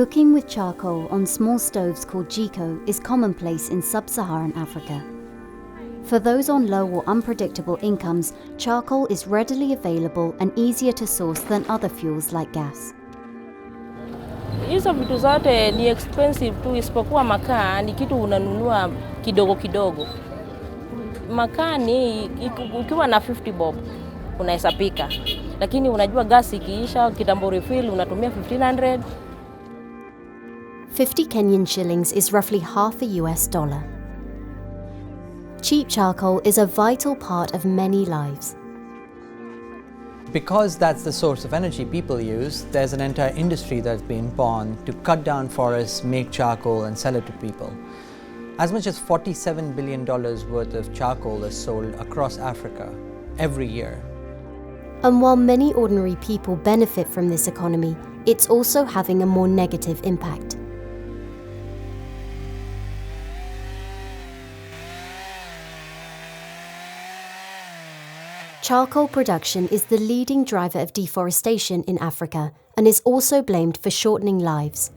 Cooking with charcoal on small stoves called jiko is commonplace in sub-Saharan Africa. For those on low or unpredictable incomes, charcoal is readily available and easier to source than other fuels like gas. Hizo vitu zote ni expensive tu, isipokuwa makaa ni kitu unanunua kidogo kidogo. Makaa ni ukiwa na 50 bob unaweza pika, lakini unajua gas ikiisha kitambo refill unatumia 1500. 50 Kenyan shillings is roughly half a US dollar. Cheap charcoal is a vital part of many lives. Because that's the source of energy people use, there's an entire industry that's been born to cut down forests, make charcoal and sell it to people. As much as $47 billion worth of charcoal is sold across Africa every year. And while many ordinary people benefit from this economy, it's also having a more negative impact. Charcoal production is the leading driver of deforestation in Africa and is also blamed for shortening lives.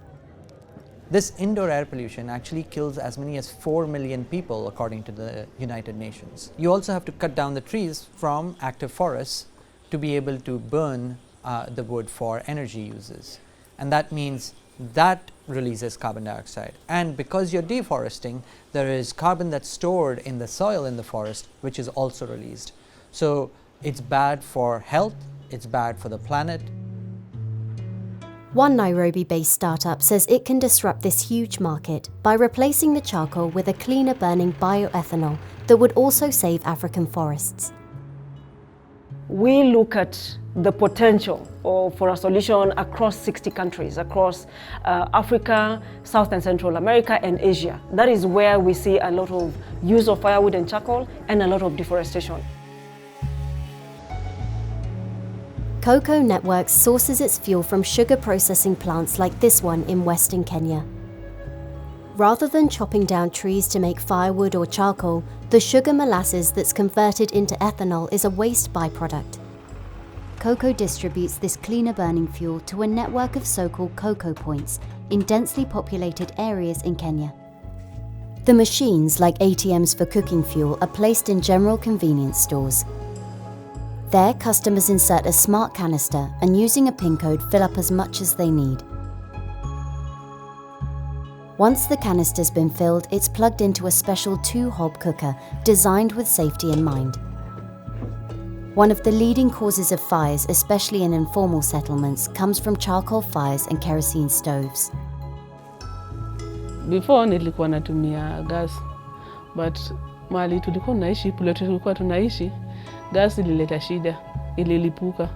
This indoor air pollution actually kills as many as 4 million people according to the United Nations. You also have to cut down the trees from active forests to be able to burn the wood for energy uses. And that means that releases carbon dioxide. And because you're deforesting, there is carbon that's stored in the soil in the forest, which is also released. So it's bad for health, it's bad for the planet. One Nairobi-based startup says it can disrupt this huge market by replacing the charcoal with a cleaner burning bioethanol that would also save African forests. We look at the potential for a solution across 60 countries, across Africa, South and Central America, and Asia. That is where we see a lot of use of firewood and charcoal and a lot of deforestation. Cocoa Networks sources its fuel from sugar processing plants like this one in Western Kenya. Rather than chopping down trees to make firewood or charcoal, the sugar molasses that's converted into ethanol is a waste byproduct. Cocoa distributes this cleaner burning fuel to a network of so-called cocoa points in densely populated areas in Kenya. The machines, like ATMs for cooking fuel, are placed in general convenience stores. There, customers insert a smart canister and using a PIN code fill up as much as they need. Once the canister's been filled, it's plugged into a special 2-hob cooker designed with safety in mind. One of the leading causes of fires, especially in informal settlements, comes from charcoal fires and kerosene stoves. Before nilikuwa natumia gas, but mahali tulikuwa tunaishi, pale tulikuwa tunaishi, gas ilileta shida, ililipuka.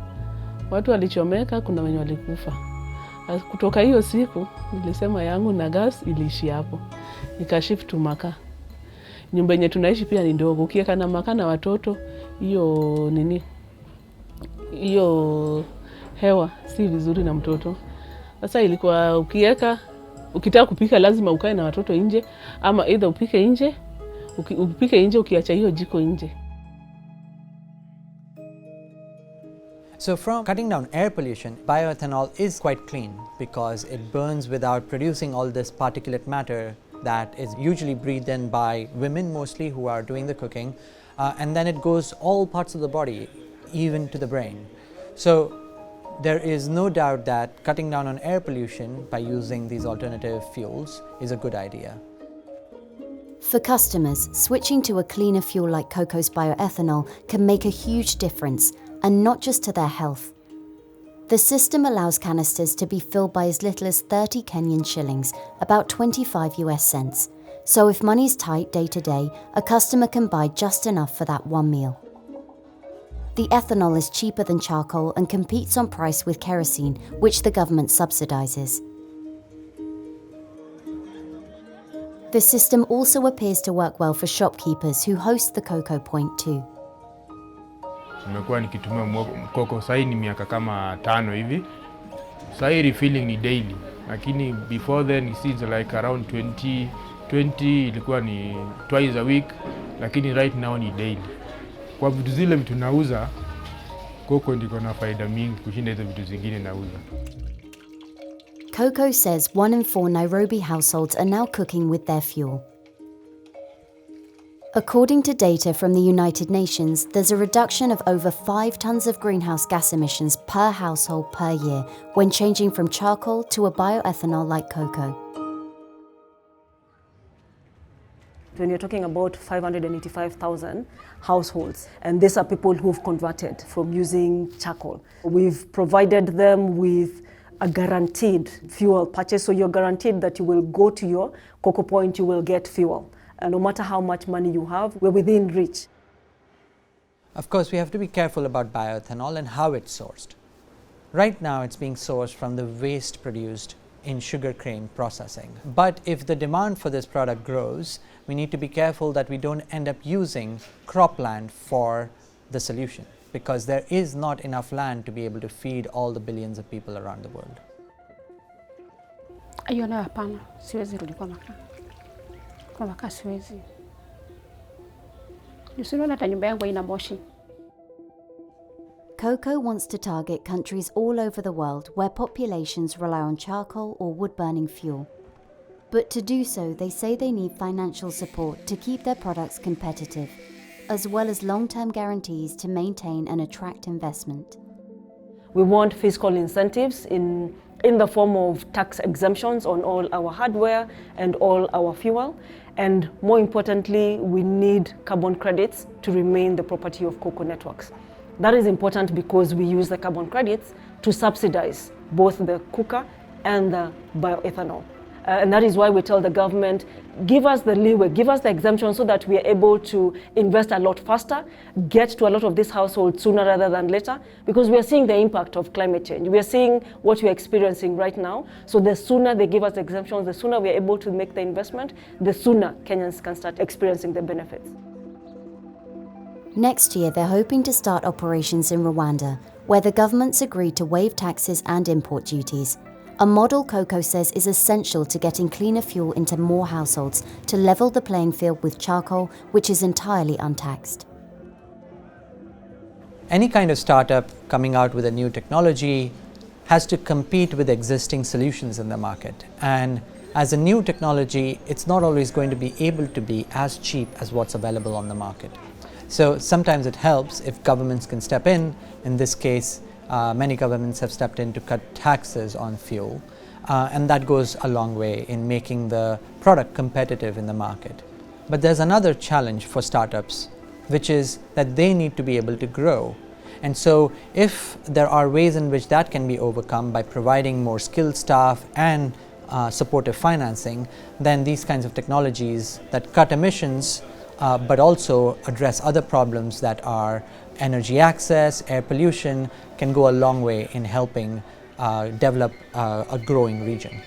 Watu walichomeka, kuna wenye walikufa. Kutoka hiyo siku, nilisema yangu na gas iliishi hapo. Nikashift to makaa. Nyumba yenye tunaishi pia ni ndogo. Ukiweka na makaa na watoto, hiyo hewa si vizuri na mtoto. Sasa ilikuwa ukitaka kupika lazima ukae na watoto nje, ama either upike nje ukiacha hiyo jiko nje. So from cutting down air pollution, bioethanol is quite clean because it burns without producing all this particulate matter that is usually breathed in by women mostly who are doing the cooking, and then it goes all parts of the body, even to the brain. So there is no doubt that cutting down on air pollution by using these alternative fuels is a good idea. For customers, switching to a cleaner fuel like cocoa's bioethanol can make a huge difference, and not just to their health. The system allows canisters to be filled by as little as 30 Kenyan shillings, about 25 US cents. So if money's tight day to day, a customer can buy just enough for that one meal. The ethanol is cheaper than charcoal and competes on price with kerosene, which the government subsidizes. The system also appears to work well for shopkeepers who host the cocoa point too. Nimekuwa nikitumia cocoa sasa ni miaka kama 5 hivi. Sasa refilling ni daily, lakini before then it's like around 20 ilikuwa ni twice a week, lakini right now ni daily. Kwa vitu zile vitu nauza, cocoa ndiko na faida mingi kushinda hizo vitu zingine nauza. Cocoa says 1 in 4 Nairobi households are now cooking with their fuel. According to data from the United Nations, there's a reduction of over 5 tons of greenhouse gas emissions per household per year when changing from charcoal to a bioethanol like cocoa. When you're talking about 585,000 households, and these are people who've converted from using charcoal. We've provided them with a guaranteed fuel purchase, so you're guaranteed that you will go to your cocoa point, you will get fuel. And no matter how much money you have, we're within reach. Of course, we have to be careful about bioethanol and how it's sourced. Right now, it's being sourced from the waste produced in sugarcane processing. But if the demand for this product grows, we need to be careful that we don't end up using cropland for the solution, because there is not enough land to be able to feed all the billions of people around the world. Hiyo nayo hapana, siwezi rudi kwa makaa. Kwa makaa siwezi. Usiona hata nyumba yangu haina moshi. Cocoa wants to target countries all over the world where populations rely on charcoal or wood-burning fuel. But to do so, they say they need financial support to keep their products competitive, as well as long-term guarantees to maintain and attract investment. We want fiscal incentives in the form of tax exemptions on all our hardware and all our fuel. And more importantly, we need carbon credits to remain the property of cocoa networks. That is important because we use the carbon credits to subsidize both the cooker and the bioethanol. And that is why we tell the government, give us the leeway, give us the exemption so that we are able to invest a lot faster, get to a lot of these households sooner rather than later, because we are seeing the impact of climate change. We are seeing what we are experiencing right now. So the sooner they give us exemptions, the sooner we are able to make the investment, the sooner Kenyans can start experiencing the benefits. Next year, they're hoping to start operations in Rwanda, where the government's agreed to waive taxes and import duties. A model Cocoa says is essential to getting cleaner fuel into more households to level the playing field with charcoal, which is entirely untaxed. Any kind of startup coming out with a new technology has to compete with existing solutions in the market. And as a new technology, it's not always going to be able to be as cheap as what's available on the market. So sometimes it helps if governments can step in. In this case, many governments have stepped in to cut taxes on fuel, and that goes a long way in making the product competitive in the market. But there's another challenge for startups, which is that they need to be able to grow. And so if there are ways in which that can be overcome by providing more skilled staff and supportive financing, then these kinds of technologies that cut emissions but also address other problems that are energy access, air pollution, can go a long way in helping develop a growing region.